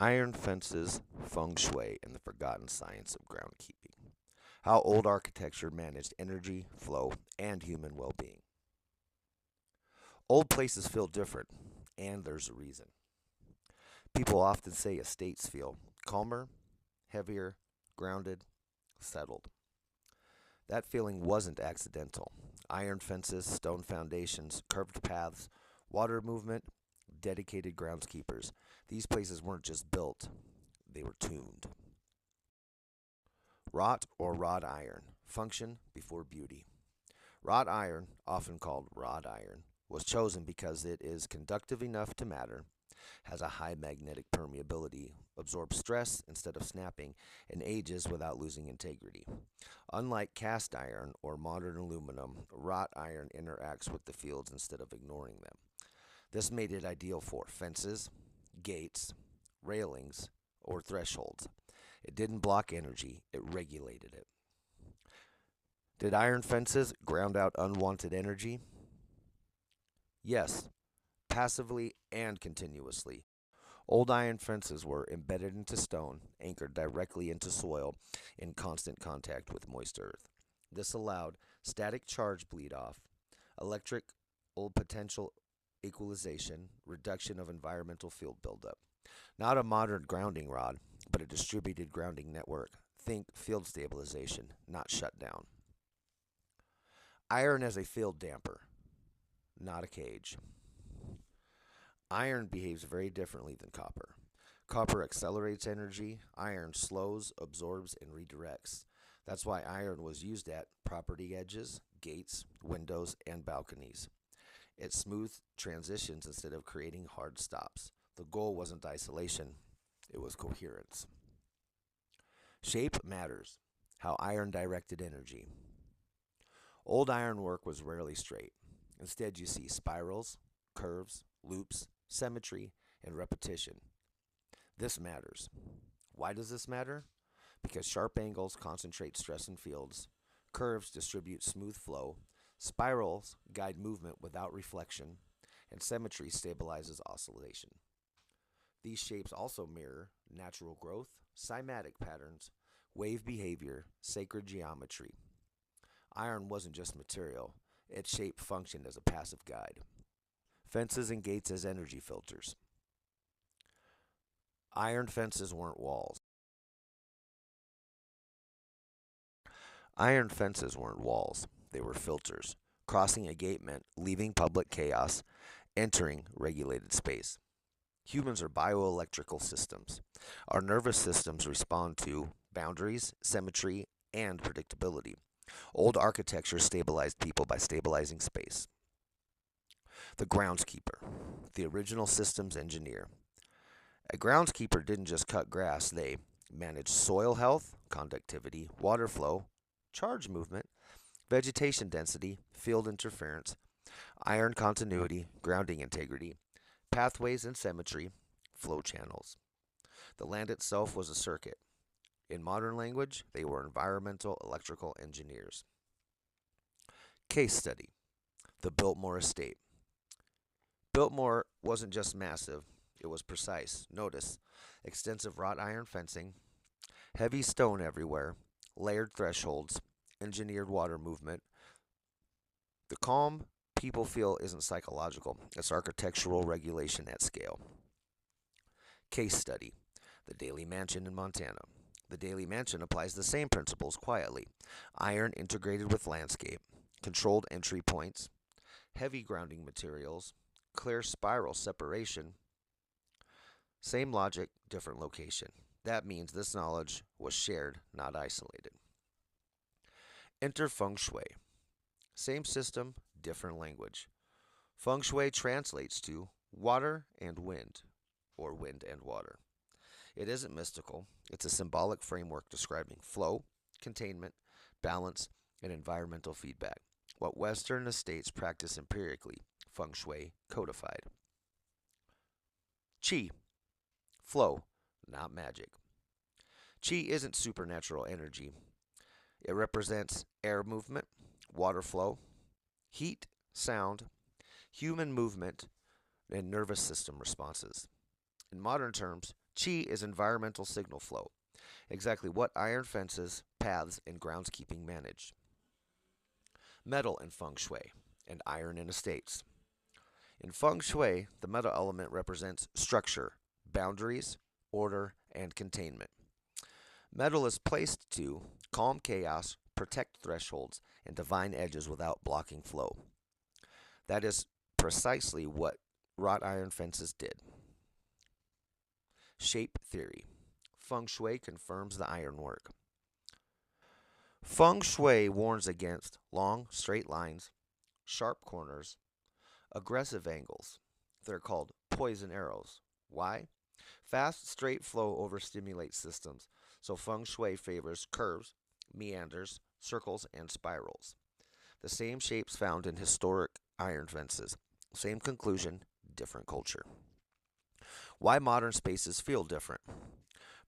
Iron fences, Feng Shui, and the forgotten science of groundkeeping. How old architecture managed energy, flow, and human well being. Old places feel different, and there's a reason. People often say estates feel calmer, heavier, grounded, settled. That feeling wasn't accidental. Iron fences, stone foundations, curved paths, water movement, dedicated groundskeepers. These places weren't just built, they were tuned. Wrought or wrought iron, function before beauty. Wrought iron, often called wrought iron, was chosen because it is conductive enough to matter, has a high magnetic permeability, absorbs stress instead of snapping, and ages without losing integrity. Unlike cast iron or modern aluminum, wrought iron interacts with the fields instead of ignoring them. This made it ideal for fences, gates, railings, or thresholds. It didn't block energy, it regulated it. Did iron fences ground out unwanted energy? Yes, passively and continuously. Old iron fences were embedded into stone, anchored directly into soil, in constant contact with moist earth. This allowed static charge bleed off, electric old potential equalization, reduction of environmental field buildup. Not a modern grounding rod, but a distributed grounding network. Think field stabilization, not shutdown. Iron as a field damper, not a cage. Iron behaves very differently than copper. Copper accelerates energy, iron slows, absorbs, and redirects. That's why iron was used at property edges, gates, windows, and balconies. It smoothed transitions instead of creating hard stops. The goal wasn't isolation, it was coherence. Shape matters. How iron directed energy. Old ironwork was rarely straight. Instead, you see spirals, curves, loops, symmetry, and repetition. This matters. Why does this matter? Because sharp angles concentrate stress in fields, curves distribute smooth flow, spirals guide movement without reflection, and symmetry stabilizes oscillation. These shapes also mirror natural growth, cymatic patterns, wave behavior, sacred geometry. Iron wasn't just material, its shape functioned as a passive guide. Fences and gates as energy filters. Iron fences weren't walls. Iron fences weren't walls, they were filters. Crossing a gate meant leaving public chaos, entering regulated space. Humans are bioelectrical systems. Our nervous systems respond to boundaries, symmetry, and predictability. Old architecture stabilized people by stabilizing space. The groundskeeper, the original systems engineer. A groundskeeper didn't just cut grass, they managed soil health, conductivity, water flow, charge movement, vegetation density, field interference, iron continuity, grounding integrity, pathways and symmetry, flow channels. The land itself was a circuit. In modern language, they were environmental electrical engineers. Case study. The Biltmore Estate. Biltmore wasn't just massive, it was precise. Notice extensive wrought iron fencing, heavy stone everywhere, layered thresholds, engineered water movement. The calm people feel isn't psychological, it's architectural regulation at scale. Case study. The Daly Mansion in Montana. The Daly Mansion applies the same principles quietly. Iron integrated with landscape, controlled entry points, heavy grounding materials, clear spiral separation. Same logic, different location. That means this knowledge was shared, not isolated. Enter Feng Shui. Same system, different language. Feng Shui translates to water and wind, or wind and water. It isn't mystical, it's a symbolic framework describing flow, containment, balance, and environmental feedback. What Western estates practice empirically, Feng Shui codified. Qi, flow, not magic. Qi isn't supernatural energy. It represents air movement, water flow, heat, sound, human movement, and nervous system responses. In modern terms, Qi is environmental signal flow, exactly what iron fences, paths, and groundskeeping manage. Metal in Feng Shui, and iron in estates. In Feng Shui, the metal element represents structure, boundaries, order, and containment. Metal is placed to calm chaos, protect thresholds, and define edges without blocking flow. That is precisely what wrought iron fences did. Shape theory. Feng Shui confirms the ironwork. Feng Shui warns against long, straight lines, sharp corners, aggressive angles. They're called poison arrows. Why? Fast, straight flow overstimulates systems, so Feng Shui favors curves, meanders, circles, and spirals. The same shapes found in historic iron fences. Same conclusion, different culture. Why modern spaces feel different.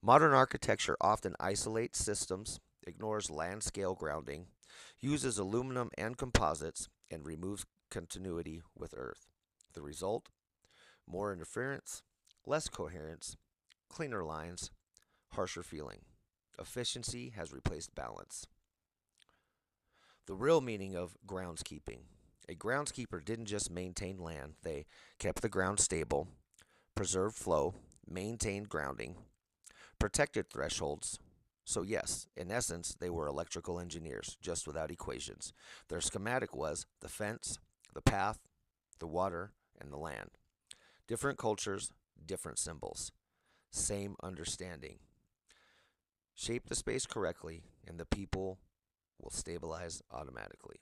Modern architecture often isolates systems, ignores land scale grounding, uses aluminum and composites, and removes continuity with earth. The result? More interference, less coherence, cleaner lines, harsher feeling. Efficiency has replaced balance. The real meaning of groundskeeping. A groundskeeper didn't just maintain land, they kept the ground stable, preserved flow, maintained grounding, protected thresholds. So, yes, in essence, they were electrical engineers, just without equations. Their schematic was the fence, the path, the water, and the land. Different cultures, different symbols. Same understanding. Shape the space correctly, and the people will stabilize automatically.